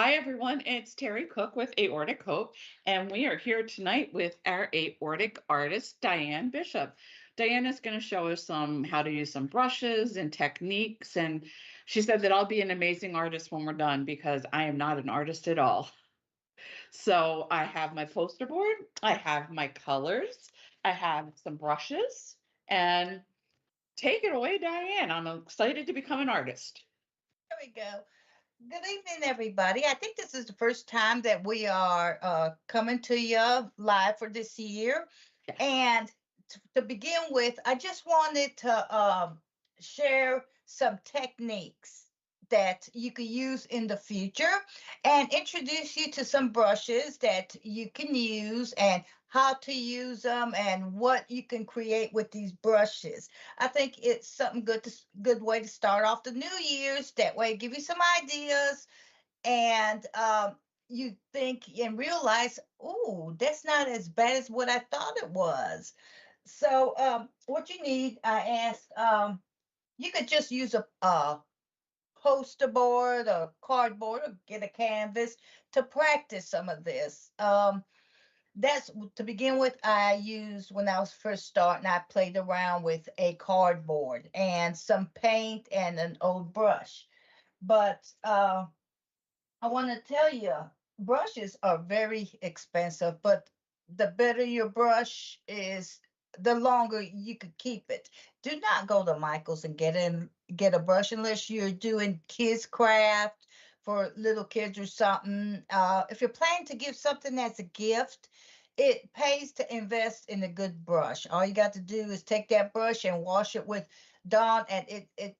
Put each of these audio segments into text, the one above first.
Hi, everyone. It's Terry Cook with Aortic Hope, and we are here tonight with our aortic artist, Diane Bishop. Diane is going to show us how to use some brushes and techniques, and she said that I'll be an amazing artist when we're done because I am not an artist at all. So I have my poster board, I have my colors, I have some brushes, and take it away, Diane. I'm excited to become an artist. There we go. Good evening, everybody. I think this is the first time that we are coming to you live for this year. Yes. And to begin with, I just wanted to share some techniques that you could use in the future and introduce you to some brushes that you can use and how to use them and what you can create with these brushes. I think it's something good way to start off the New Year's. That way, give you some ideas and you think and realize, oh, that's not as bad as what I thought it was. So, what you need, I asked, you could just use a poster board or cardboard or get a canvas to practice some of this. That's to begin with. I used when I was first starting, I played around with a cardboard and some paint and an old brush. But I want to tell you, brushes are very expensive, but the better your brush is, the longer you could keep it. Do not go to Michael's and get a brush unless you're doing kids craft for little kids or something. If you're planning to give something as a gift, it pays to invest in a good brush. All you got to do is take that brush and wash it with Dawn, and it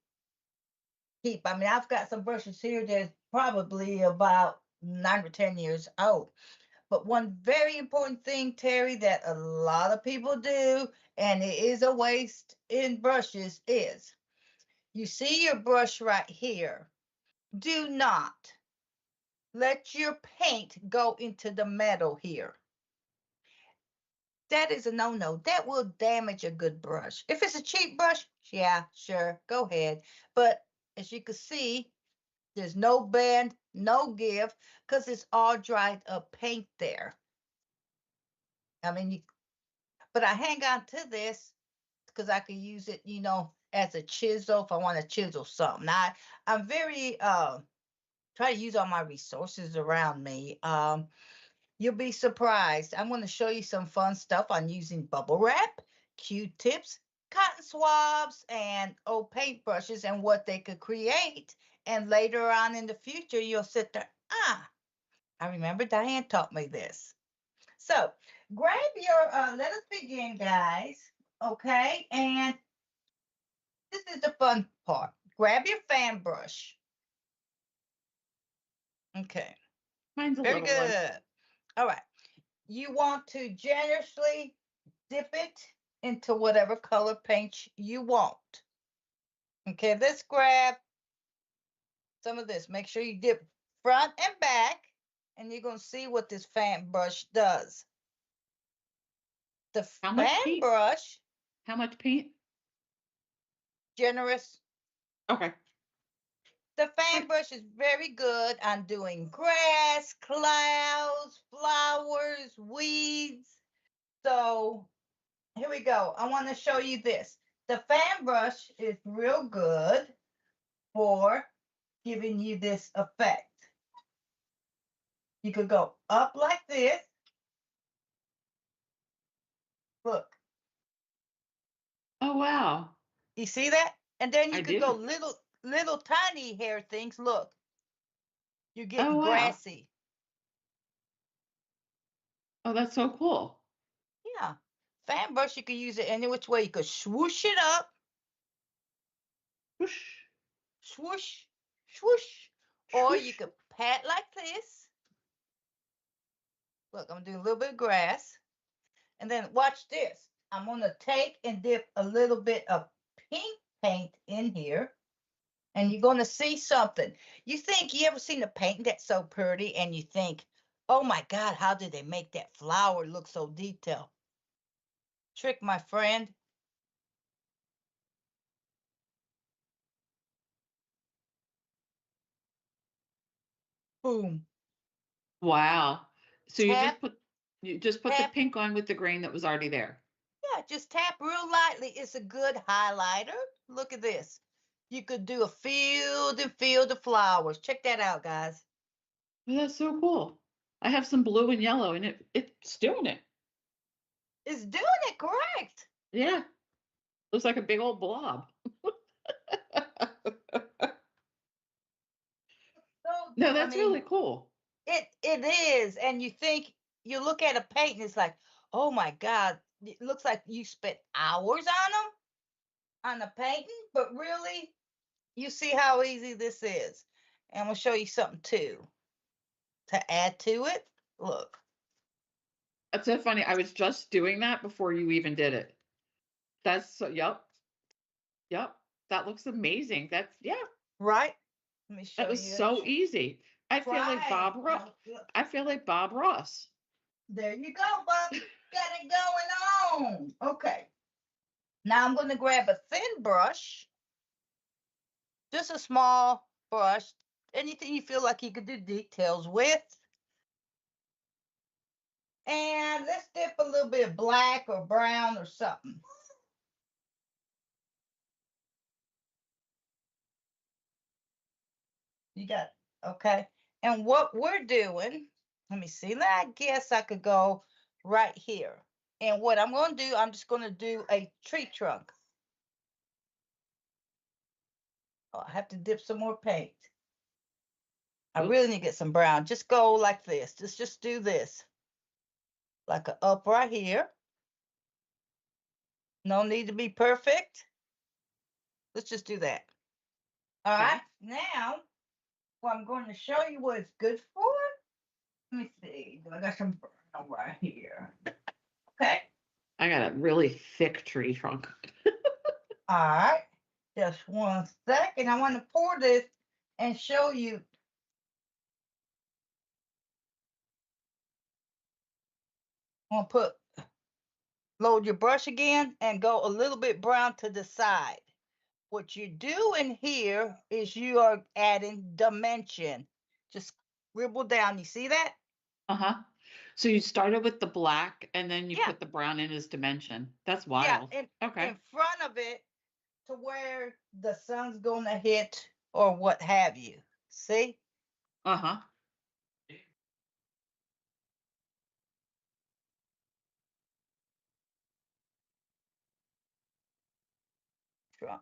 keep. I mean, I've got some brushes here that's probably about 9 or 10 years old. But one very important thing, Terry, that a lot of people do, and it is a waste in brushes, is you see your brush right here. Do not let your paint go into the metal here. That is a no-no. That will damage a good brush. If it's a cheap brush, yeah, sure, go ahead. But as you can see, there's no bend, no give, because it's all dried up paint there. I mean, but I hang on to this because I can use it, as a chisel if I want to chisel something. I'm very try to use all my resources around me. You'll be surprised. I'm going to show you some fun stuff on using bubble wrap, Q-tips, cotton swabs, and old paintbrushes and what they could create. And later on in the future, you'll sit there, I remember Diane taught me this. So grab your, let us begin, guys. Okay. And this is the fun part. Grab your fan brush. Okay. Mine's a Very little one. good. All right. You want to generously dip it into whatever color paint you want. Okay. Let's grab some of this. Make sure you dip front and back, and you're going to see what this fan brush does. The How much fan paint? brush, How much paint? generous. Okay. The I, fan brush is very good on doing grass, clouds, flowers, weeds. So here we go. I want to show you this. The fan brush is real good for giving you this effect. You could go up like this. Look, oh, wow. you see that? And then you I could go do. little tiny hair things. Look, you're Oh, getting wow. grassy. Oh, that's so cool. Yeah. Fan brush, you could use it any which way. You could swoosh it up, Whoosh, swoosh, swoosh. Or you swoosh. could pat like this. Look, I'm doing a little bit of grass. And then watch this. I'm going to take and dip a little bit of pink paint in here. And you're going to see something. You ever seen a painting that's so pretty and you think, oh my God, how did they make that flower look so detailed? Trick, my friend. Boom. Wow. So Tap, you just put the tap. pink on with the green that was already there. Yeah, just tap real lightly. It's a good highlighter. Look at this. You could do a field and field of flowers. Check that out, guys. Well, that's so cool. I have some blue and yellow and it's doing it. It's doing it correct. Yeah. Looks like a big old blob. So, No, I that's mean, really cool. it is. And you look at a paint and it's like, oh my God, it looks like you spent hours on them, on the painting, but really, you see how easy this is. And I'm gonna show you something too to add to it. Look. That's so funny. I was just doing that before you even did it. That's so, yep, yep. That looks amazing. That's, yeah, Right? Let me that show was you. so easy. I feel like Right. Bob Ross. I feel like Bob Ross. There you go, Bob. Got it going on. Okay. Now I'm going to grab a thin brush, just a small brush, anything you feel like you could do details with. And let's dip a little bit of black or brown or something. You got it. Okay. And what we're doing, let me see. I guess I could go right here. And what I'm going to do, I'm just going to do a tree trunk. Oh, I have to dip some more paint. I really Oops. need to get some brown. Just go like this. Just do this. Like a up right here. No need to be perfect. Let's just do that. All Okay. right. Now, what I'm going to show you what it's good for. Let me see. I got some brown right here. Okay. I got a really thick tree trunk. All right. Just one second. I want to pour this and show you. I'm going to load your brush again and go a little bit brown to the side. What you're doing here is you are adding dimension. Just scribble down. You see that? Uh-huh. So you started with the black and then you Yeah. put the brown in as dimension. That's Yeah. wild. Okay. In front of it to where the sun's going to hit or what have you. See? Uh-huh. Trunk.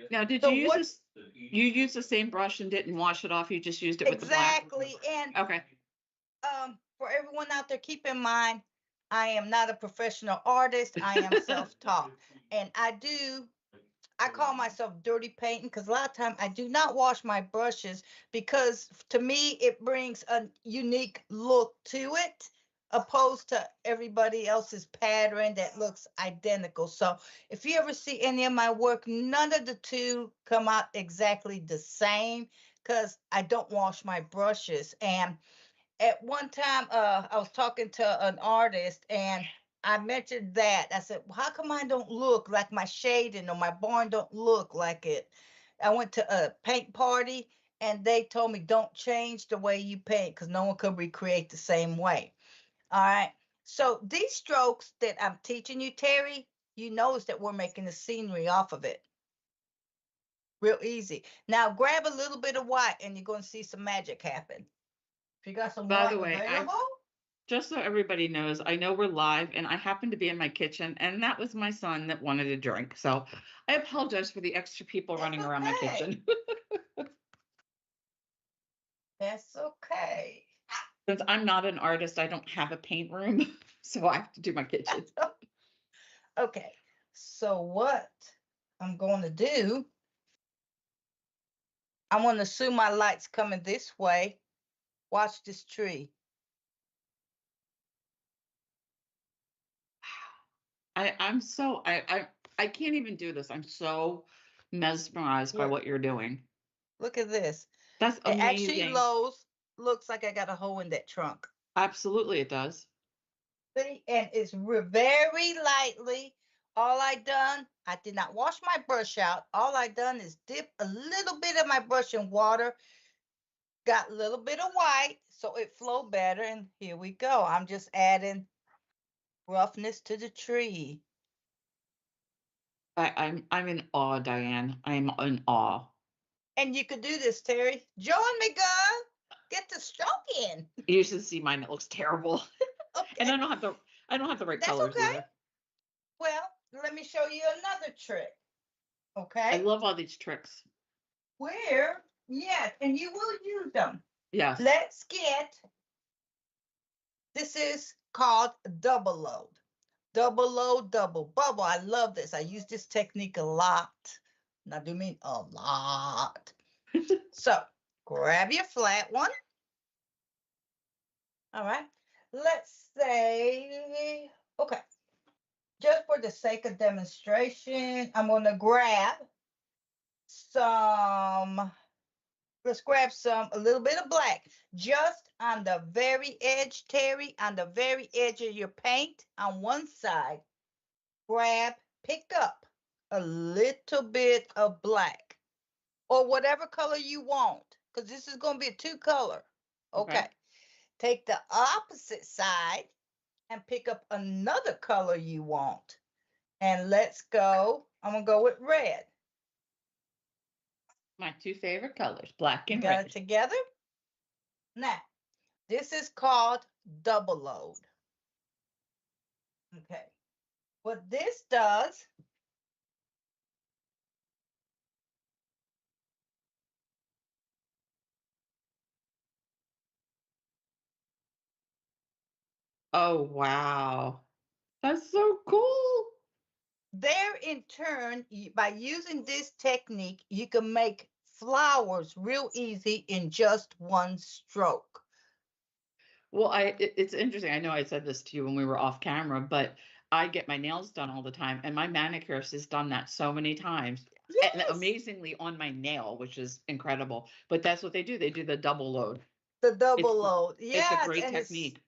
Now, did So you use what this? You used the same brush and didn't wash it off. You just used it with the black. exactly? And Okay. for everyone out there, keep in mind, I am not a professional artist. I am self-taught. And I call myself dirty painting because a lot of time I do not wash my brushes because to me it brings a unique look to it opposed to everybody else's pattern that looks identical. So if you ever see any of my work, none of the two come out exactly the same because I don't wash my brushes. And at one time I was talking to an artist and I mentioned that. I said, well, how come I don't look like my shading or my barn don't look like it? I went to a paint party and they told me don't change the way you paint because no one could recreate the same way. All right. So these strokes that I'm teaching you, Terry, you notice that we're making the scenery off of it. Real easy. Now grab a little bit of white and you're going to see some magic happen. If you got some By white the way, available. just so everybody knows, I know we're live and I happen to be in my kitchen and that was my son that wanted a drink. So I apologize for the extra people That's running around my okay. kitchen. That's okay. Since I'm not an artist, I don't have a paint room. So I have to do my kitchen. Okay. So what I'm going to do, I'm going to assume my light's coming this way. Watch this tree. I can't even do this. I'm so mesmerized by Look, what you're doing. look at this. That's It actually amazing. looks like I got a hole in that trunk. Absolutely, it does. See, and it's very lightly All I done, I did not wash my brush out. All I done is dip a little bit of my brush in water, got a little bit of white so it flow better. And here we go. I'm just adding roughness to the tree. I'm in awe, Diane. I'm in awe. And you could do this, Terry. Join me, girl. Get the stroke in. You should see mine. It looks terrible. And Okay, I don't have the right that's colors okay. either. Well, let me show you another trick. I Okay, love all these tricks. where, yes, and you will use them. Yes. Let's get, this is called double load. Double load, double bubble. I love this. I use this technique a lot. And I do mean a lot. So grab your flat one. All right. Let's say, okay, just for the sake of demonstration, I'm going to grab some, let's grab some, a little bit of black, just on the very edge, Terry, on the very edge of your paint on one side. Grab, pick up a little bit of black or whatever color you want, because this is going to be a two color. Okay. Take the opposite side and pick up another color you want. And let's go. I'm going to go with red. My two favorite colors, black You and got red. it together? Now, this is called double load. Okay. What this does, Oh, wow. That's so cool. there in turn, by using this technique, you can make flowers real easy in just one stroke. Well, it's interesting. I know I said this to you when we were off camera, but I get my nails done all the time, and my manicurist has done that so many times. And Yes, amazingly on my nail, which is incredible. But that's what they do. They do the double load. the It's double load. it's a Yes, great and it's technique.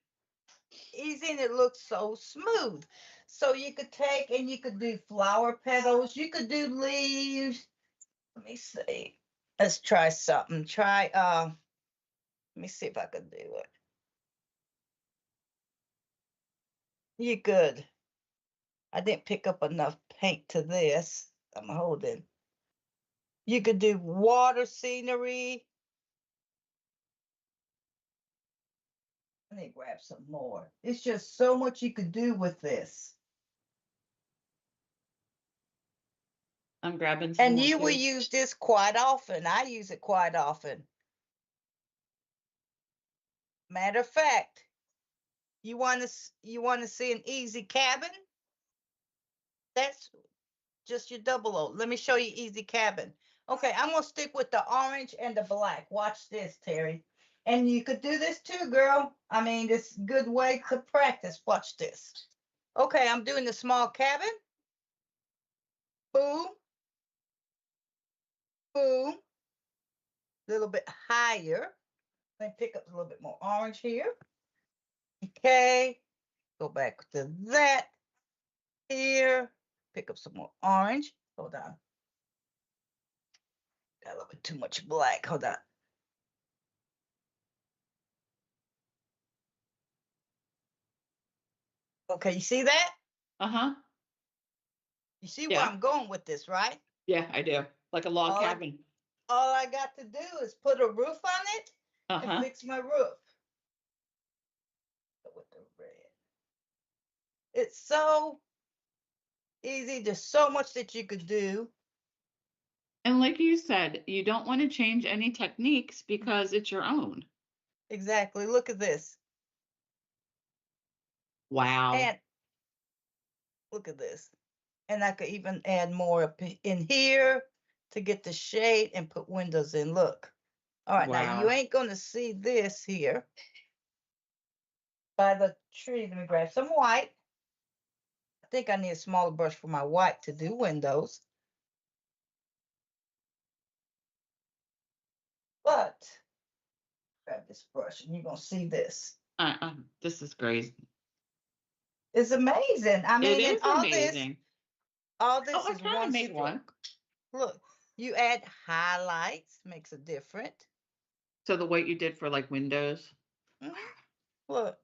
easy and it looks so smooth. So you could take and you could do flower petals, you could do leaves. Let me see. Let's try something. Try let me see if I can do it. You could. I didn't pick up enough paint to this. I'm holding. You could do water scenery. Let me grab some more. It's just so much you could do with this. I'm grabbing some And more you will too. use this quite often. I use it quite often. Matter of fact, you want to see an easy cabin? That's just your double O. Let me show you easy cabin. Okay, I'm gonna stick with the orange and the black. Watch this, Terry. And you could do this too, girl. I mean, this is a good way to practice. Watch this. Okay, I'm doing the small cabin. Boom, boom. A little bit higher. Let me pick up a little bit more orange here. Okay, go back to that here. Pick up some more orange. Hold on. Got a little bit too much black. Hold on. Okay, you see that? Uh-huh. You see where Yeah. I'm going with this, right? Yeah, I do. Like a log All I, cabin. all I got to do is put a roof on it and Uh-huh. fix my roof with the red. It's so easy. There's so much that you could do. And like you said, you don't want to change any techniques because it's your own. Exactly. Look at this. Wow. And look at this. And I could even add more up in here to get the shade and put windows in. Look. All right, now you Wow. ain't going to see this here by the tree. Let me grab some white. I think I need a smaller brush for my white to do windows. But grab this brush and you're going to see this. This is great. It's amazing. I It mean, and is all this, amazing. All Oh, this I is kind of one made one. stroke. Look, you add highlights, makes a difference. So the white you did for like windows. Mhm. Look,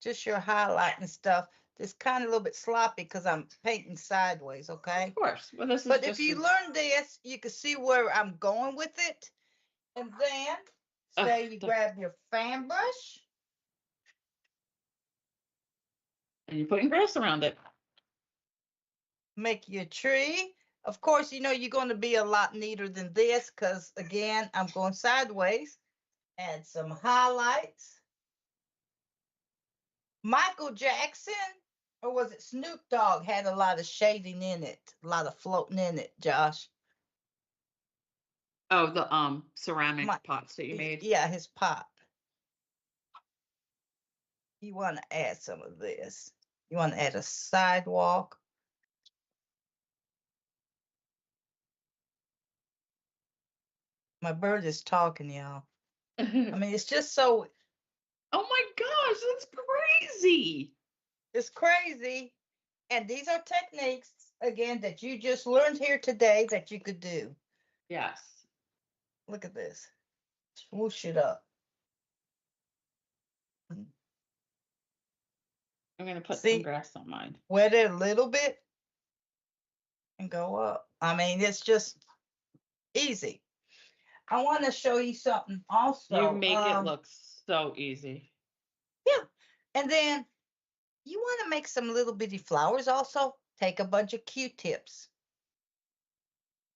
just your highlight and stuff. It's kind of a little bit sloppy because I'm painting sideways, okay? Of course. Well, this is But if just you a, learn this, you can see where I'm going with it. And then, say you the- grab your fan brush. and you're putting grass around it. Make your tree. Of course, you know you're going to be a lot neater than this because, again, I'm going sideways. Add some highlights. Michael Jackson, or was it Snoop Dogg, had a lot of shading in it, a lot of floating in it, Josh. Oh, the ceramic My, pots that you made. yeah, his pot. You want to add some of this. You want to add a sidewalk. My bird is talking, y'all. I Oh mean, it's just so, my gosh, that's crazy. it's crazy. And these are techniques, again, that you just learned here today that you could do. Yes. Look at this. Swoosh it up. I'm gonna put some See, grass on mine. wet it a little bit and go up. I mean, it's just easy. I want to show you something You also. make it look so easy. Yeah. And then you want to make some little bitty flowers also. Take a bunch of Q-tips,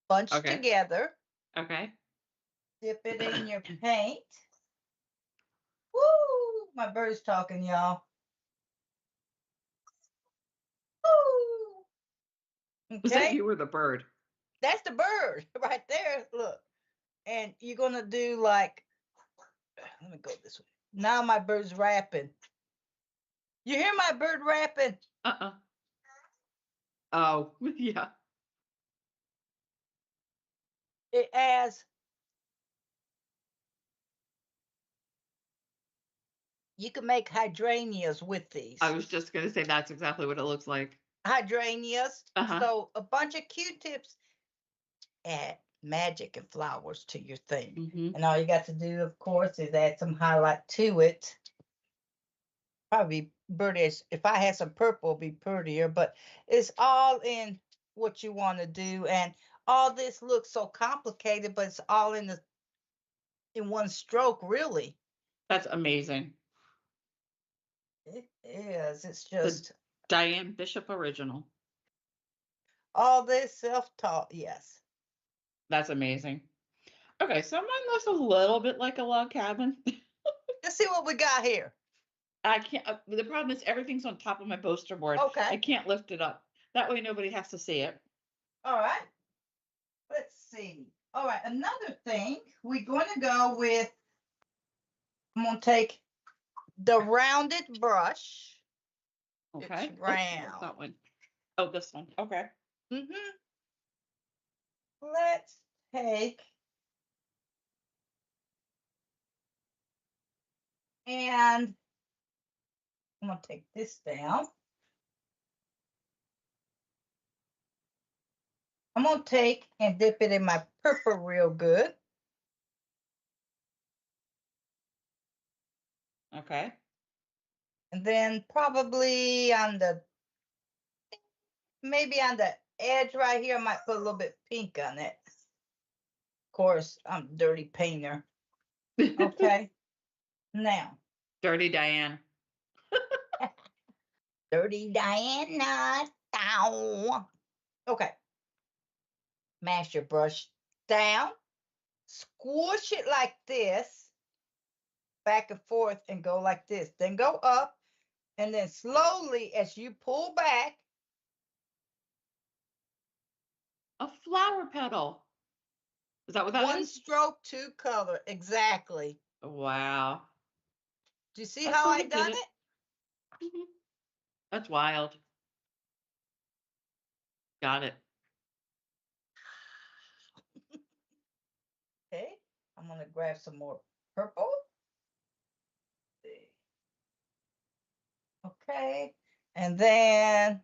bunch Okay. together, Okay. dip it in your paint. Woo! My bird's talking, y'all. Woo! Was that Okay. you or the bird? That's the bird right there. Look. And you're going to do like, let me go this way. Now my bird's rapping. You hear my bird rapping? Uh-uh. Oh, yeah. It has, you can make hydrangeas with these. I was just gonna say that's exactly what it looks like. Hydrangeas. Uh-huh. So a bunch of Q-tips, add magic and flowers to your thing. Mm-hmm. And all you got to do, of course, is add some highlight to it. Probably birdish. If I had some purple, it'd be prettier, but it's all in what you want to do. And all this looks so complicated, but it's all in one stroke, really. That's amazing. It is. It's The just Diane Bishop original. all this self-taught. Yes. That's amazing. Okay, so mine looks a little bit like a log cabin. Let's see what we got here. I can't. The problem is everything's on top of my poster board. I Okay. can't lift it up. That way nobody has to see it. All right. Let's see. All right. Another thing, we're going to go with, I'm going to take the rounded brush. Okay. It's Oh, where's round. that one? Oh, this one. Okay. Mm-hmm. Let's take, and I'm going to take this down. I'm going to take and dip it in my purple real good. Okay. And then probably on the, maybe on the edge right here, I might put a little bit pink on it. Of course, I'm a dirty painter. Okay. Now, Dirty Diane. dirty Diana. Ow. Okay. Mash your brush down. Squish it like this, back and forth, and go like this. Then go up, and then slowly, as you pull back, A flower petal. Is that what that one is? stroke, two color. Exactly. Wow. Do you see That's how how I you did done it. it? Mhm. That's wild. Got it. Okay. I'm gonna grab some more purple. Okay. And then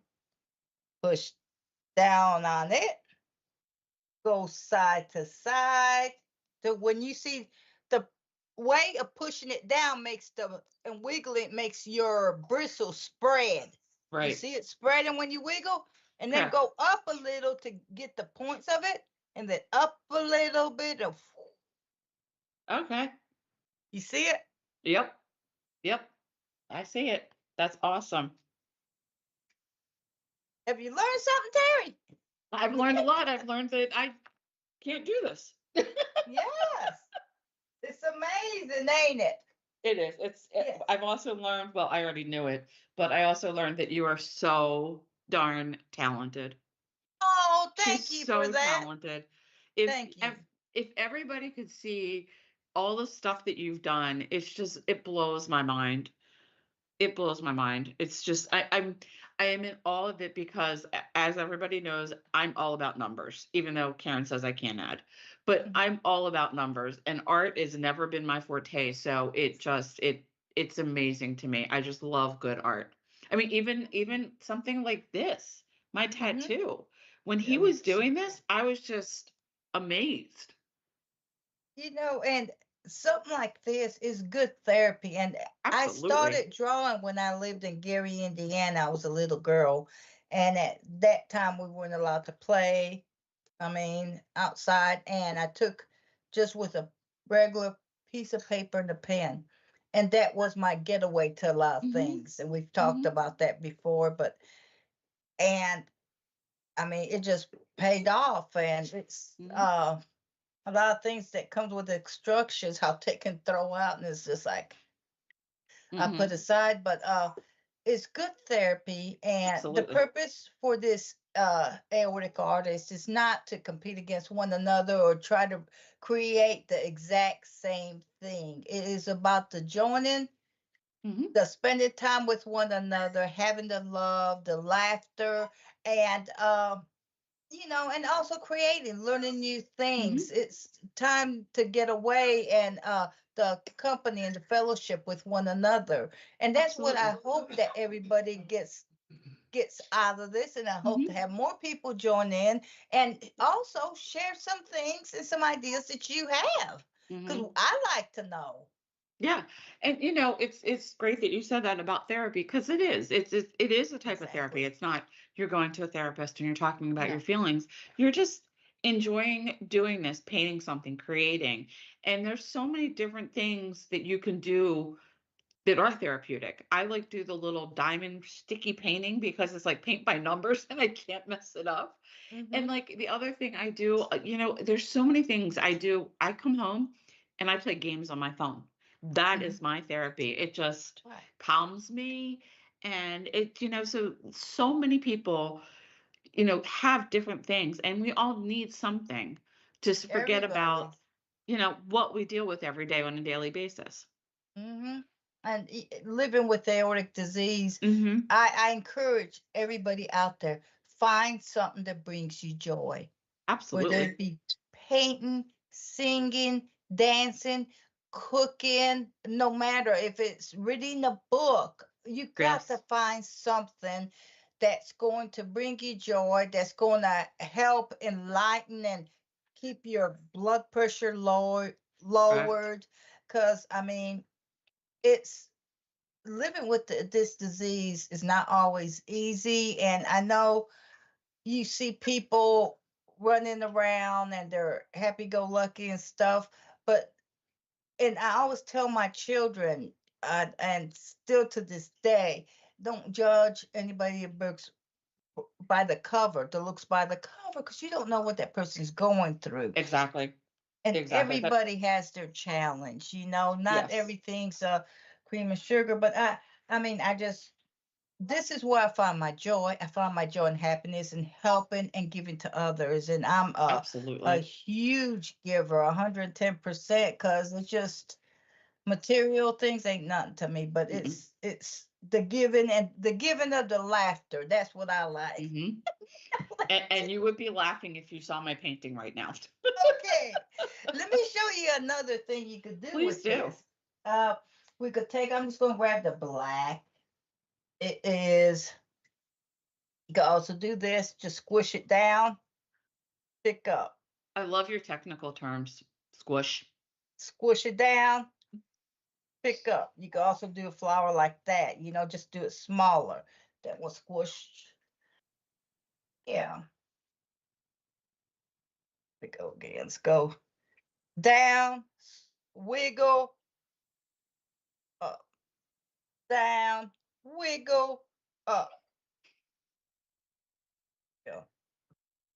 push down on it, go side to side. So when you see the way of pushing it down makes the and wiggling it makes your bristles spread. You Right. see it spreading when you wiggle, and then Correct. go up a little to get the points of it, and then up a little bit of. Okay. You see it? Yep. Yep. I see it. That's awesome. Have you learned something, Terry? I've learned a lot. I've learned that I can't do this. Yes. It's amazing, ain't it? It is. Yes. I've also learned, well, I already knew it, but I also learned that you are so darn talented. Oh, She's thank you for so that. talented. If Thank you. ev- if everybody could see all the stuff that you've done, it blows my mind. It blows my mind. It's just I am in awe of it because as everybody knows, I'm all about numbers, even though Karen says I can't add. But Mhm. I'm all about numbers and art has never been my forte. So it's amazing to me. I just love good art. I mean, even something like this, my Mhm. tattoo. When he Yeah. was doing this, I was just amazed. And something like this is good therapy. And I Absolutely. started drawing when I lived in Gary, Indiana. I was a little girl. And at that time, we weren't allowed to play, outside. And I took just with a regular piece of paper and a pen. And that was my getaway to a lot of Hmm. things. And we've talked Hmm. about that before. And it just paid off. And it's, Hmm. a lot of things that comes with the instructions how they can throw out, and it's just like I put Hmm. aside. But it's good therapy, and the Absolutely. purpose for this aortic artist is not to compete against one another or try to create the exact same thing. It is about the joining, Hmm. the spending time with one another, having the love, the laughter, and and also creating, learning new things. Hmm. It's time to get away and the company and the fellowship with one another. And that's what I Absolutely. hope that everybody gets out of this. And I hope to Hmm. have more people join in and also share some things and some ideas that you have. Because Hmm. I like to know. Yeah, and it's great that you said that about therapy because it is. It is a type of therapy. Exactly. It's not you're going to a therapist and you're talking about your No. feelings. You're just enjoying doing this, painting something, creating. And there's so many different things that you can do that are therapeutic. I like do the little diamond sticky painting because it's like paint by numbers and I can't mess it up. And Mm-hmm. like the other thing I do, there's so many things I do. I come home and I play games on my phone. That Mm-hmm. is my therapy. It just Right. calms me. And so many people, have different things and we all need something to forget Everybody. about, what we deal with every day on a daily basis. Hmm. And living with aortic disease, Hmm. I encourage everybody out there, find something that brings you joy, whether Absolutely. it be painting, singing, dancing, cooking, no matter if it's reading a book, you got to Yes. find something that's going to bring you joy, that's going to help enlighten and keep your blood pressure Correct. lowered. Because, it's living with this disease is not always easy. And I know you see people running around and they're happy go lucky and stuff, but and I always tell my children, and still to this day, don't judge anybody books by the cover, the looks by the cover, because you don't know what that person's going through. Exactly. And Exactly. That everybody has their challenge, not yes. everything's cream and sugar. But I just this is where I find my joy. I find my joy and happiness in helping and giving to others. And I'm a Absolutely. huge giver, 110%, because it's just material things ain't nothing to me, but Mm-mm. it's the giving and the giving of the laughter. That's what I like. Hmm. And you would be laughing if you saw my painting right now. Okay, let me show you another thing you could do Please with do. this. Uh, we could take. I'm just gonna grab the black. It is You can also do this, just squish it down, pick up, I love your technical terms. Squish. squish it down, pick up. You can also do a flower like that, just do it smaller. That will squish. Yeah. We go again. Let's go down, wiggle, up, down, wiggle, up. Go.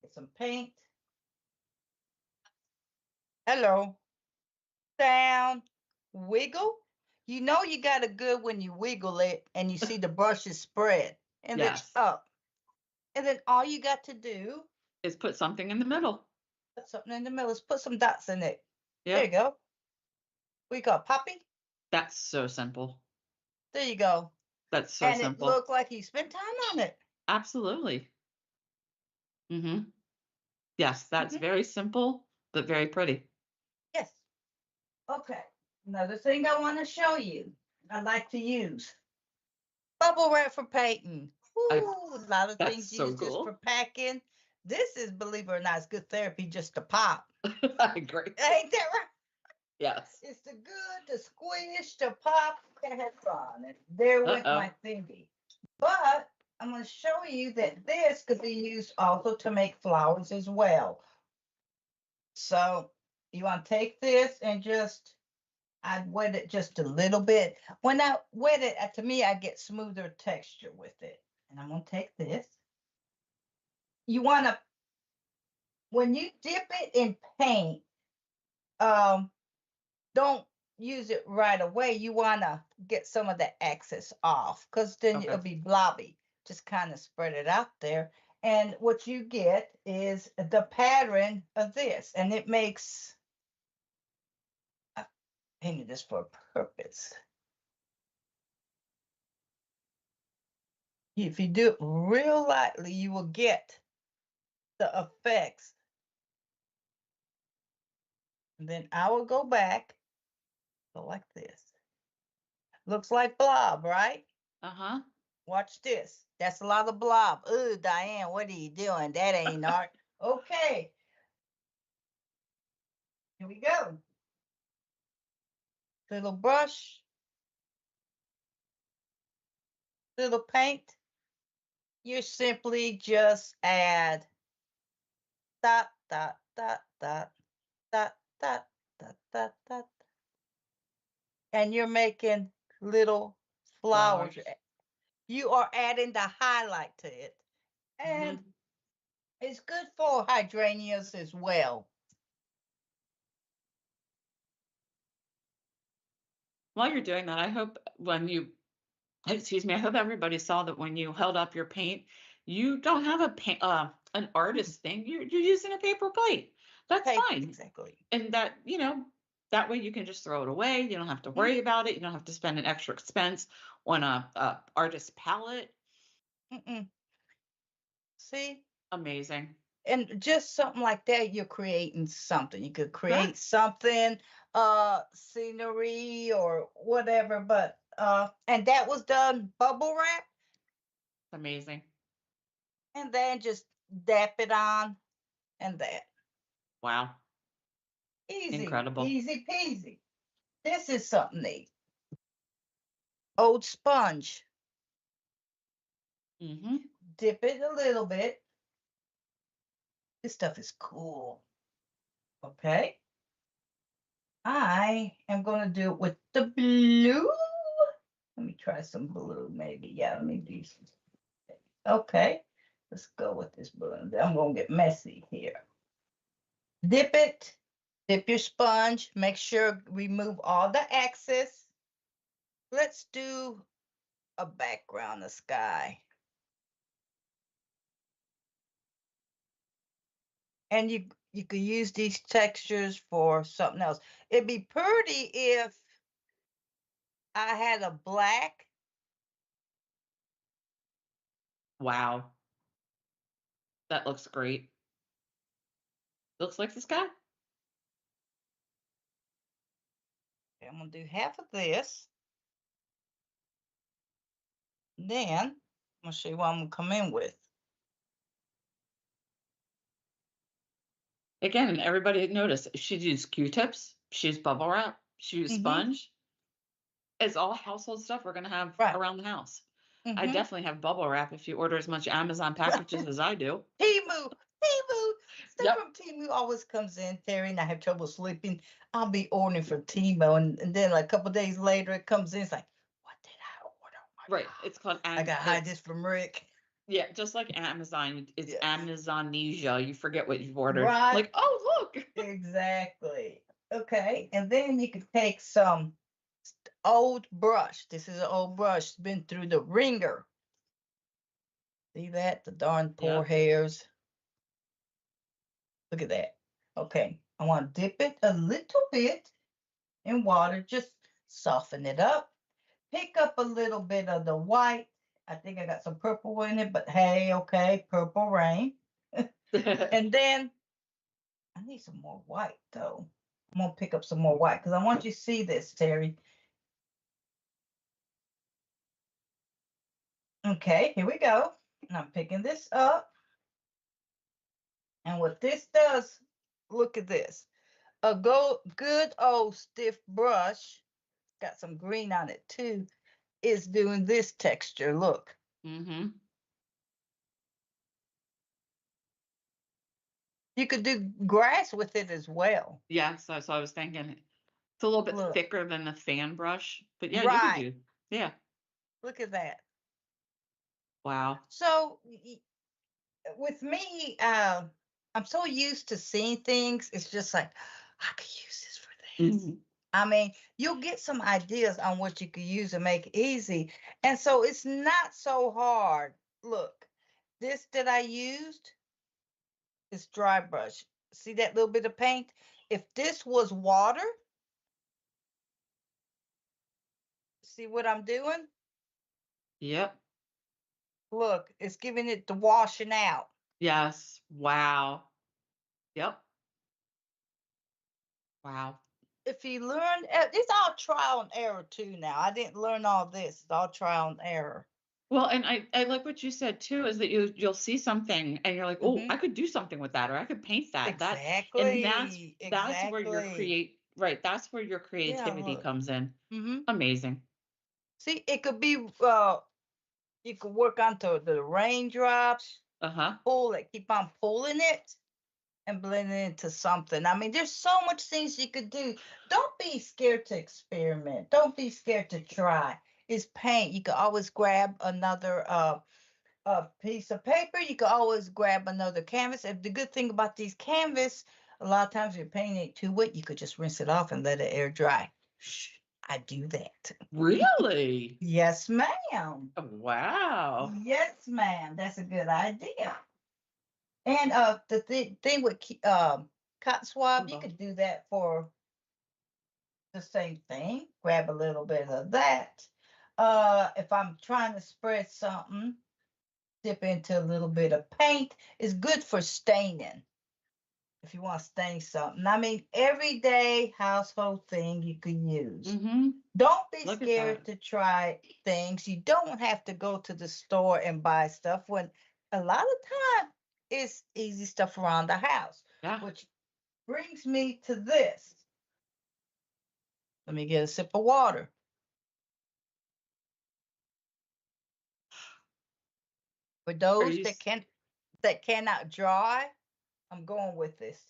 Get some paint. Hello. Down, wiggle. You know you got it good when you wiggle it and you see the brushes spread. And then Yes. up. And then all you got to do, Is put something in the middle. put something in the middle. Let's put some dots in it. There you Yep. go. We got poppy. That's so simple. There you go. That's so And it simple. looked like you spent time on it. Absolutely. Mm-hmm. Yes, that's Mhm. very simple, but very pretty. Yes. Okay. Another thing I want to show you, I like to use bubble wrap for painting. I Ooh, a lot of That's things so used just for cool. packing. This is, believe it or not, it's good therapy just to pop. I agree. Ain't that right? Yes. It's the good, to squish, to pop, and have fun. And there went Uh-oh. my thingy. But I'm going to show you that this could be used also to make flowers as well. So you want to take this and just, I'd wet it just a little bit. When I wet it, to me, I get smoother texture with it. And I'm going to take this. You want to, when you dip it in paint, um, don't use it right away. You want to get some of the excess off because then Okay. it'll be blobby. Just kind of spread it out there. And what you get is the pattern of this. And it makes, I painted this for a purpose. If you do it real lightly, you will get the effects. And then I will go back, go like this. Looks like blob, right? Uh-huh. Watch this. That's a lot of blob. Ooh, Diane, what are you doing? That ain't art. Okay, here we go. Little brush, little paint. You simply just add dot, dot, dot, dot, dot, dot, dot, dot, dot. And you're making little flowers. Flowers. You are adding the highlight to it. And Mm-hmm. it's good for hydrangeas as well. While you're doing that, I hope when you, excuse me, I hope everybody saw that when you held up your paint, you don't have an artist thing. You're using a paper plate. That's Paper, fine. exactly. And that, that way you can just throw it away. You don't have to Mm, worry about it. You don't have to spend an extra expense on a artist palette. mm-mm. See? Amazing. And just something like that, you're creating something. You could create Correct. something, scenery or whatever, but and that was done bubble wrap, Amazing. and then just dap it on and that. Wow. Easy, Incredible. easy peasy. This is something neat. Old sponge. Mm-hmm. Dip it a little bit. This stuff is cool. Okay. I am going to do it with the blue. Let me try some blue, maybe. Yeah, let me do some. Okay, let's go with this blue. I'm going to get messy here. Dip it. Dip your sponge. Make sure remove all the excess. Let's do a background of sky. And you could use these textures for something else. It'd be pretty if I had a black. Wow. That looks great. Looks like the sky. I'm going to do half of this. Then I'm going to show you what I'm going to come in with. Again, and everybody noticed she used Q-tips, she used bubble wrap, she used Mm-hmm. sponge. It's all household stuff we're gonna have Right. around the house. I Mm-hmm. definitely have bubble wrap if you order as much Amazon packages as I do. Timu. Stuff Yep. from Timu always comes in, Terry, and I have trouble sleeping. I'll be ordering from Timu, and then like a couple days later it comes in. It's like, what did I order? Oh my Right. It's called God. I got to hide this from Rick. yeah, just like Amazon. It's Yes. Amazonesia. You forget what you've ordered. Right. Like, oh look. Exactly. Okay. And then you can take some old brush. This is an old brush. It's been through the ringer. See that? The darn poor Yep. hairs. Look at that. Okay. I want to dip it a little bit in water. Just soften it up. Pick up a little bit of the white. I think I got some purple in it, but hey, okay, purple rain. And then I need some more white though. I'm gonna pick up some more white because I want you to see this, Terry. Okay, here we go. And I'm picking this up. And what this does, look at this. A good old stiff brush, got some green on it too, is doing this texture. Look. Mm-hmm. You could do grass with it as well. Yeah, so I was thinking it's a little bit Look. thicker than the fan brush, but yeah, you could Right. do. Yeah. Look at that. Wow. So with me, I'm so used to seeing things. It's just like I could use this for this. Mhm. I mean, you'll get some ideas on what you could use and make it easy, and so it's not so hard. Look, this that I used is dry brush. See that little bit of paint? If this was water, see what I'm doing? Yep. Look, it's giving it the washing out. Yes. Wow. Yep. Wow. If you learn, it's all trial and error too now. I didn't learn all this. It's all trial and error. Well, and I like what you said too, is that you'll see something and you're like, oh, Hmm. I could do something with that, or I could paint that. And Exactly. that's where your Exactly. that's where your Yeah, creativity look. comes in. Hmm. Amazing. See, it could be, you could work onto the raindrops, Uh-huh. pull it, keep on pulling it and blend it into something. I mean, there's so much things you could do. Don't be scared to experiment. Don't be scared to try. It's paint. You can always grab another a piece of paper. You can always grab another canvas. And the good thing about these canvas, a lot of times if you're painting it too wet, you could just rinse it off and let it air dry. Shh, I do that. Really? Yes, ma'am. Wow. Yes, ma'am. That's a good idea. And the thing with cotton swab, you Well, could do that for the same thing. Grab a little bit of that. If I'm trying to spread something, dip into a little bit of paint. It's good for staining if you want to stain something. I mean, everyday household thing you can use. mm-hmm. Don't be Look at that. scared to try things. You don't have to go to the store and buy stuff when a lot of time it's easy stuff around the house, Yeah. which brings me to this. Let me get a sip of water. For Are those you that cannot dry, I'm going with this.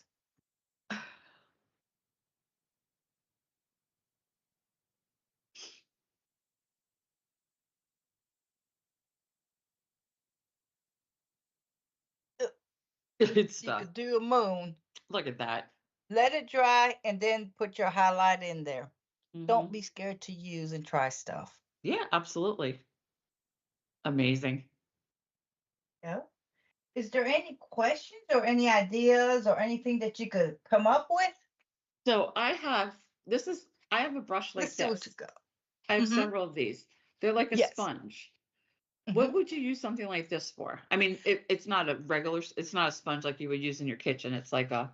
good You stuff. could do a moon. Look at that. Let it dry and then put your highlight in there. Mm-hmm. Don't be scared to use and try stuff. Yeah, absolutely. Amazing. Yeah. Is there any questions or any ideas or anything that you could come up with? So I have a brush Let's like see what you this. got. I have Mm-hmm. several of these. They're like a Yes. sponge. Mm-hmm. What would you use something like this for? I mean, it's not a sponge like you would use in your kitchen. It's like just a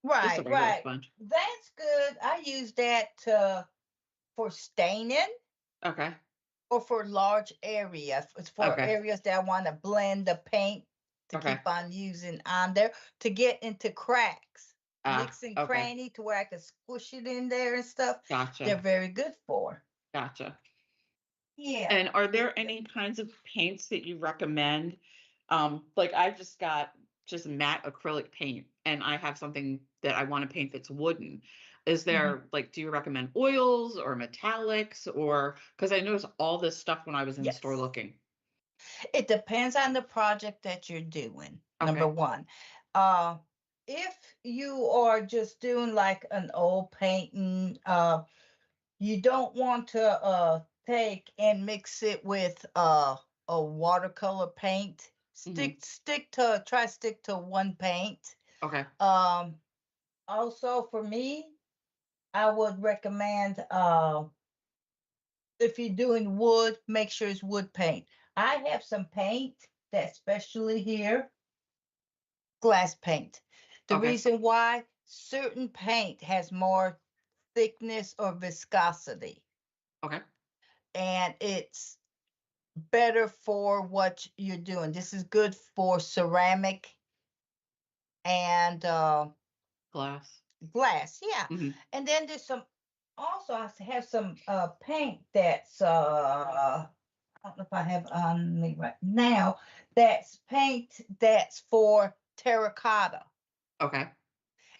Right, regular right. sponge. That's good. I use that for staining Okay. or for large areas. It's for Okay. areas that I want to blend the paint to Okay. keep on using on there to get into cracks. Ah, nooks and okay. cranny to where I can squish it in there and stuff. They're Gotcha. very good for. Gotcha. Yeah. And are there any kinds of paints that you recommend? Like I just got just matte acrylic paint and I have something that I want to paint that's wooden. Is Mhm. there like, do you recommend oils or metallics or because I noticed all this stuff when I was in the store Yes. looking. It depends on the project that you're doing. Number Okay. one. Uh, if you are just doing like an old painting, you don't want to take and mix it with a watercolor paint. Hmm. Stick to one paint. Okay. Um, Also for me, I would recommend if you're doing wood, make sure it's wood paint. I have some paint that's specially here, glass paint. The Okay. reason why certain paint has more thickness or viscosity, Okay. and it's better for what you're doing. This is good for ceramic and Glass. glass, yeah. Hmm. And then there's some. Also, I have some paint that's I don't know if I have on me right now. That's paint that's for terracotta, Okay.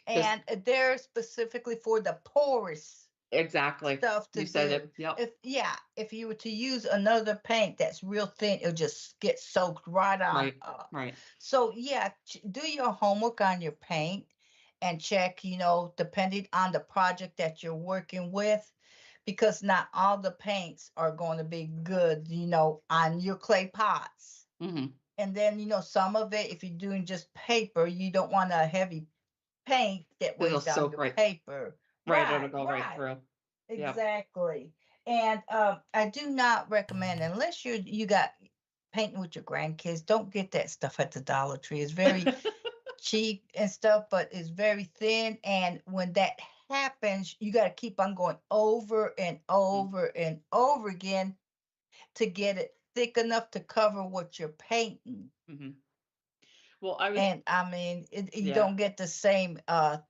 Just and they're specifically for the porous exactly. stuff to You said do. it. Yep. If you were to use another paint that's real thin, it'll just get soaked right on Right. up. Right. So yeah, do your homework on your paint and check, depending on the project that you're working with, because not all the paints are going to be good, on your clay pots. Hmm. And then, some of it, if you're doing just paper, you don't want a heavy paint that It'll weighs down soak your right. paper. Right. It'll Right, go right right. through. Yep. Exactly. And I do not recommend, unless you got painting with your grandkids, don't get that stuff at the Dollar Tree. It's very cheap and stuff, but it's very thin. And when that happens, you got to keep on going over and over and over again to get it thick enough to cover what you're painting. Hmm. Well, I was, And I mean, you yeah. don't get the same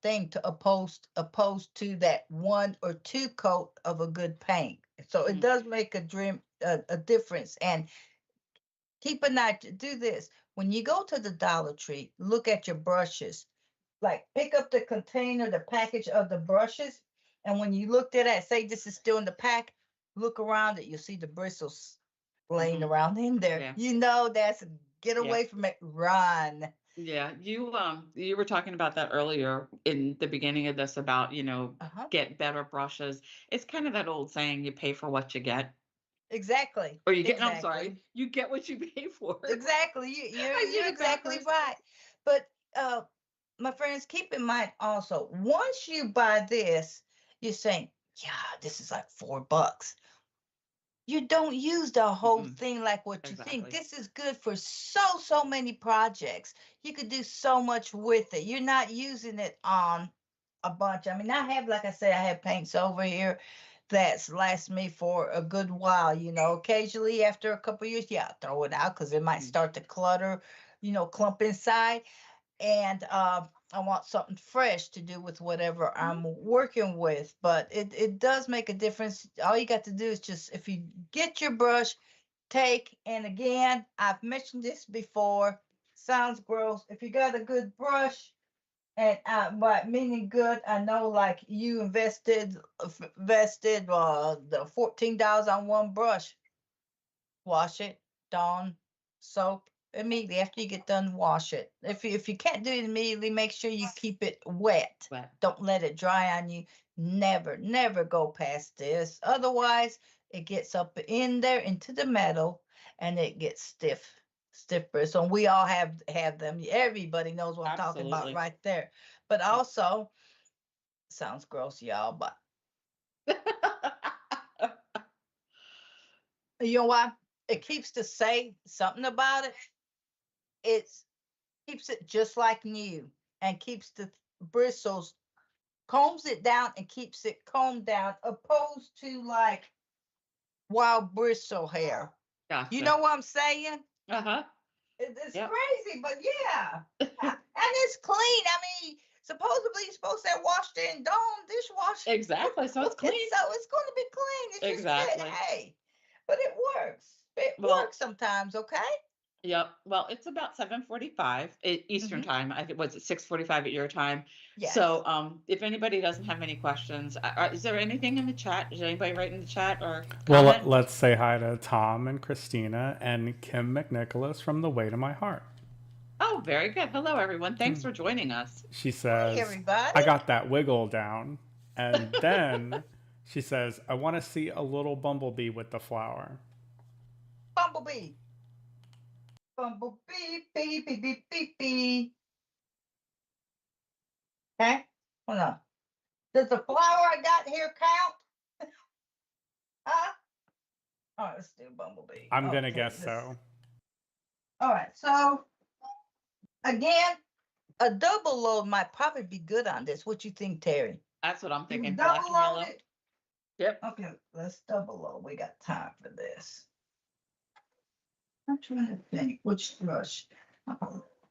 thing to opposed to that one or two coat of a good paint. So it Hmm. does make a difference. And keep an eye to do this when you go to the Dollar Tree. Look at your brushes. Like pick up the container, the package of the brushes, and when you looked at it, say this is still in the pack. Look around it. You'll see the bristles laying Hmm. around in there. Yeah. That's get Yeah. away from it. Run. Yeah. You were talking about that earlier in the beginning of this about, Uh-huh. get better brushes. It's kind of that old saying, you pay for what you get. Exactly. Or you get, no, I'm Exactly. sorry, you get what you pay for. Exactly. You're I did you're it exactly backwards. right. But my friends, keep in mind also, once you buy this, you're saying, yeah, this is like $4. You don't use the whole Mm-mm. thing like what you think. Exactly. This is good for so many projects. You could do so much with it. You're not using it on a bunch. I mean, like I said, I have paints over here that's last me for a good while. Occasionally after a couple years, yeah, I'll throw it out because it might Mm. start to clutter, clump inside. And I want something fresh to do with whatever Mhm. I'm working with. But it does make a difference. All you got to do is just, if you get your brush, and again, I've mentioned this before, sounds gross. If you got a good brush, and by meaning good, I know like you invested the $14 on one brush. Wash it, Dawn, soap immediately after you get done. Wash it. If you can't do it immediately, make sure you keep it wet. But Don't let it dry on you. Never go past this. Otherwise, it gets up in there into the metal, and it gets stiff bristle. And we all have them. Everybody knows what I'm talking about absolutely. right there. But Yeah. also, sounds gross, y'all. But you know what? It keeps to say something about it. It's keeps it just like new, and keeps the bristles, combs it down and keeps it combed down, opposed to like wild bristle hair. You Gotcha. know what I'm saying? Uh-huh. It's Yep. crazy, but yeah. And it's clean. I mean, supposedly you're supposed to have washed it in Dawn dishwasher. Exactly. So it's clean. So it's going to be clean. It's just that, Exactly. hey, but it works. It Well, works sometimes, okay? yep. Well, it's about 7:45 Eastern Mm-hmm. time. I think was it 6:45 at your time. Yes. So, if anybody doesn't have any questions, is there anything in the chat? Is anybody write in the chat or Well, comment? let's say hi to Tom and Christina and Kim McNicholas from The Way to My Heart. Oh, very good. Hello, everyone. Thanks for joining us. She Hey, says, everybody. I got that wiggle down. And then she says, I want to see a little bumblebee with the flower. Bumblebee. Bumblebee, bee, bee, bee, bee, bee. Okay, hold on. Does the flower I got here count? Huh? All right, let's do bumblebee. I'm going to Okay, guess so. All right, so again, a double load might probably be good on this. What you think, Terry? That's what I'm Do we thinking. Black double and yellow. load it? Yep. Okay, let's double load. We got time for this. I'm trying to think which brush.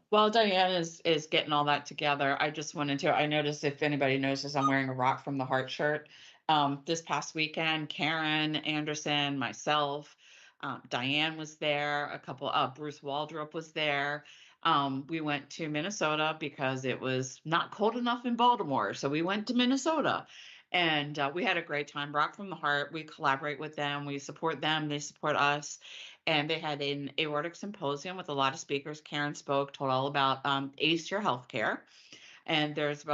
While Diane is getting all that together, I just wanted to, I noticed if anybody notices I'm wearing a Rock from the Heart shirt. This past weekend, Karen Anderson, myself, Diane was there, a couple, Bruce Waldrop was there. We went to Minnesota because it was not cold enough in Baltimore. So we went to Minnesota and we had a great time. Rock from the Heart, we collaborate with them, we support them, they support us. And they had an aortic symposium with a lot of speakers. Karen spoke, told all about ACE your healthcare. And there's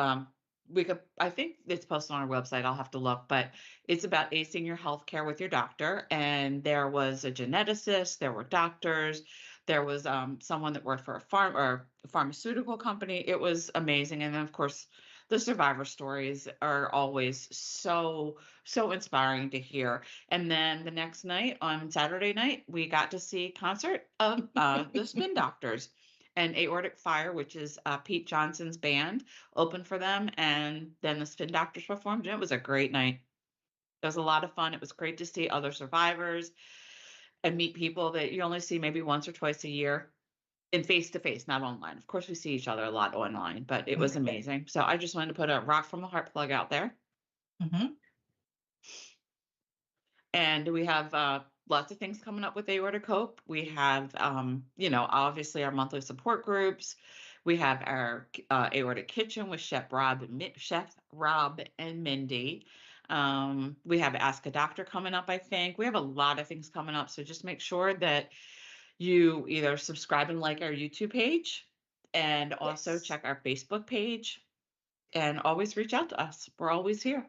we could, I think it's posted on our website. I'll have to look, but it's about acing your healthcare with your doctor. And there was a geneticist, there were doctors, there was someone that worked for a pharmaceutical company. It was amazing. And then of course the survivor stories are always so inspiring to hear. And then the next night, on Saturday night, we got to see a concert of the Spin Doctors and Aortic Fire, which is Pete Johnson's band, opened for them. And then the Spin Doctors performed, and it was a great night. It was a lot of fun. It was great to see other survivors and meet people that you only see maybe once or twice a year in face to face, not online. Of course, we see each other a lot online, but it was amazing. So I just wanted to put a Rock from the Heart plug out there. Mm-hmm. And we have lots of things coming up with Aortic Hope. We have, obviously our monthly support groups. We have our Aortic Kitchen with Chef Rob and Mindy. We have Ask a Doctor coming up, I think. We have a lot of things coming up. So just make sure that you either subscribe and like our YouTube page and also check our Facebook page and always reach out to us. We're always here.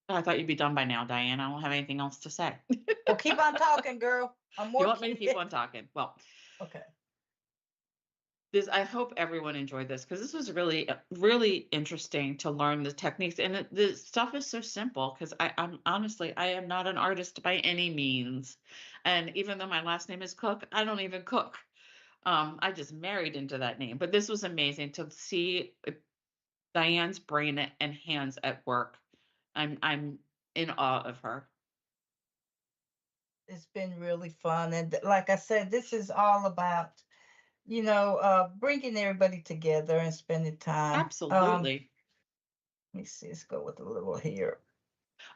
I thought you'd be done by now, Diane. I don't have anything else to say. Well, keep on talking, girl. I'm You working. want me to keep on talking? Well, Okay. I hope everyone enjoyed this because this was really, really interesting to learn the techniques. And the stuff is so simple because I'm honestly, I am not an artist by any means. And even though my last name is Cook, I don't even cook. I just married into that name. But this was amazing to see Diane's brain and hands at work. I'm in awe of her. It's been really fun. And like I said, this is all about, bringing everybody together and spending time. Absolutely. Let me see. Let's go with a little here.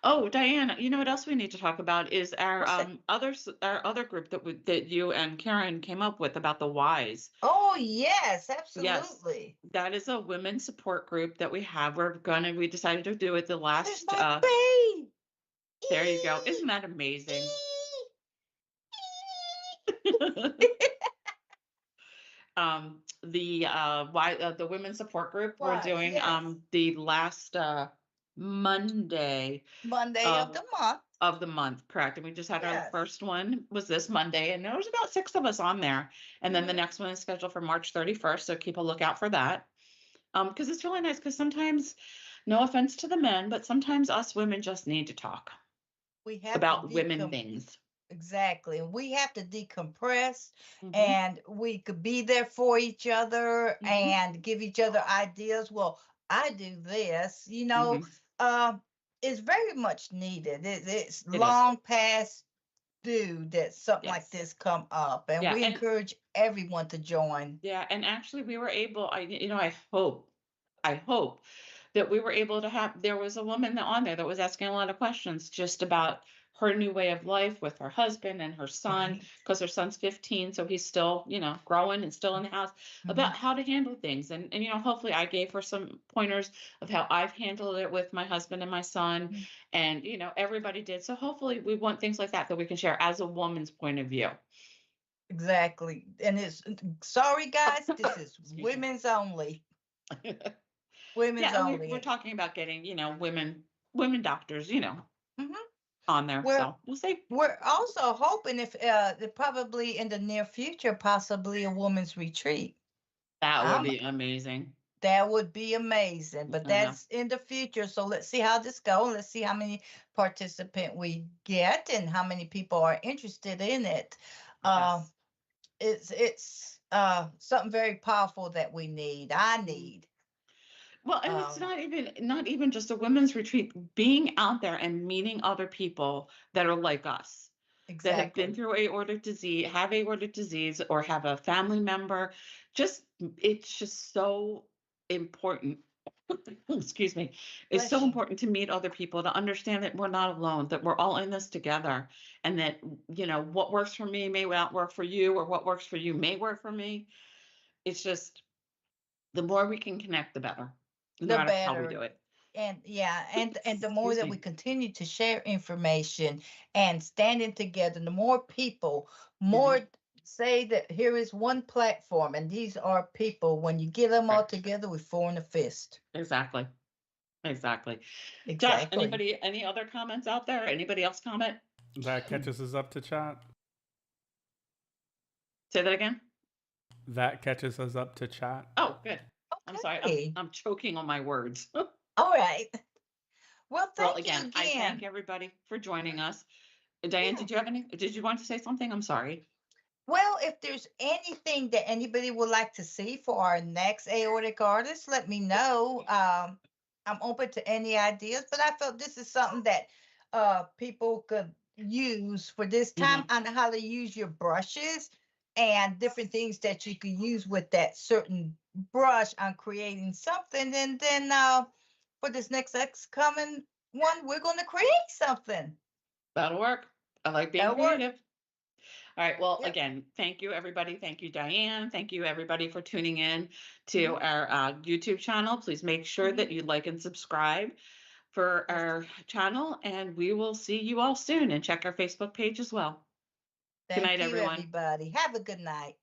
Oh, Diane, you know what else we need to talk about is our What's that? our other group that you and Karen came up with about the whys. Oh, yes, Yes, absolutely. that is a women's support group that we have. We decided to do it the There's last my babe. there you go. Isn't that amazing? The women's support group we're Why, doing yes. the last Monday Monday of the month. correct? And we just had our Yes. first one was this Monday, and there was about 6 of us on there. And then the Mhm. next one is scheduled for March 31st, so keep a lookout for that. Because it's really nice. Because sometimes, no offense to the men, but sometimes us women just need to talk We have about to women things. Exactly. And we have to decompress Mhm. and we could be there for each other Mhm. and give each other ideas. Well, I do this, Mhm. it's very much needed. It's It is. long past do that something like Yes. this come up, and Yeah. we And encourage everyone to join. yeah, and actually we were able, I hope that we were able to have, there was a woman on there that was asking a lot of questions just about her new way of life with her husband and her son, Right. because her son's 15, so he's still, growing and still in the house, about Mhm. how to handle things. And hopefully I gave her some pointers of how I've handled it with my husband and my son, Mhm. and everybody did. So hopefully we want things like that we can share as a woman's point of view. Exactly. And it's sorry guys, this is Excuse me. women's only. Women's Yeah, and we're only. talking about getting, women doctors, Mhm. on there. We're So we'll see. we're also hoping if probably in the near future, possibly a woman's retreat. That would I'm be amazing. That would be amazing, but I know. that's in the future. So let's see how this goes. Let's see how many participant we get and how many people are interested in it. Uh, Yes. it's something very powerful that we need. I Mhm. need. Well, and it's Um, not even just a women's retreat, being out there and meeting other people that are like us, that have been exactly. through aortic disease, have aortic disease, or have a family member. Just it's just so important. Excuse me. It's so Bless you. important to meet other people, to understand that we're not alone, that we're all in this together, and that what works for me may not work for you, or what works for you may work for me. It's just, the more we can connect, the better, no The matter how we better. do it. And yeah, and the more Excuse that we me. continue to share information and standing together, the more people, Mhm. more say that here is one platform and these are people. When you get them all Right. together, we form a fist. Exactly. Exactly. Josh, Exactly. any other comments out there? Anybody else comment? That catches us up to chat. Say that again. That catches us up to chat. Oh, good. I'm sorry. I'm Okay. I'm choking on my words. All right. Well, Well, thank you again, I thank again. everybody for joining us. Diane, Yeah. did you want to say something? I'm sorry. Well, if there's anything that anybody would like to see for our next aortic artist, let me know. I'm open to any ideas, but I felt this is something that people could use for this time. Hmm. I know how to use your brushes and different things that you could use with that certain brush on creating something. And then for this next coming one, we're going to create something. That'll work. I like being That'll work. creative. All right. Well, Yep. again, thank you, everybody. Thank you, Diane. Thank you, everybody, for tuning in to Hmm. our YouTube channel. Please make sure Hmm. that you like and subscribe for Yes. our channel, and we will see you all soon. And check our Facebook page as well. Good Thank night, you, everyone. everybody. Have a good night.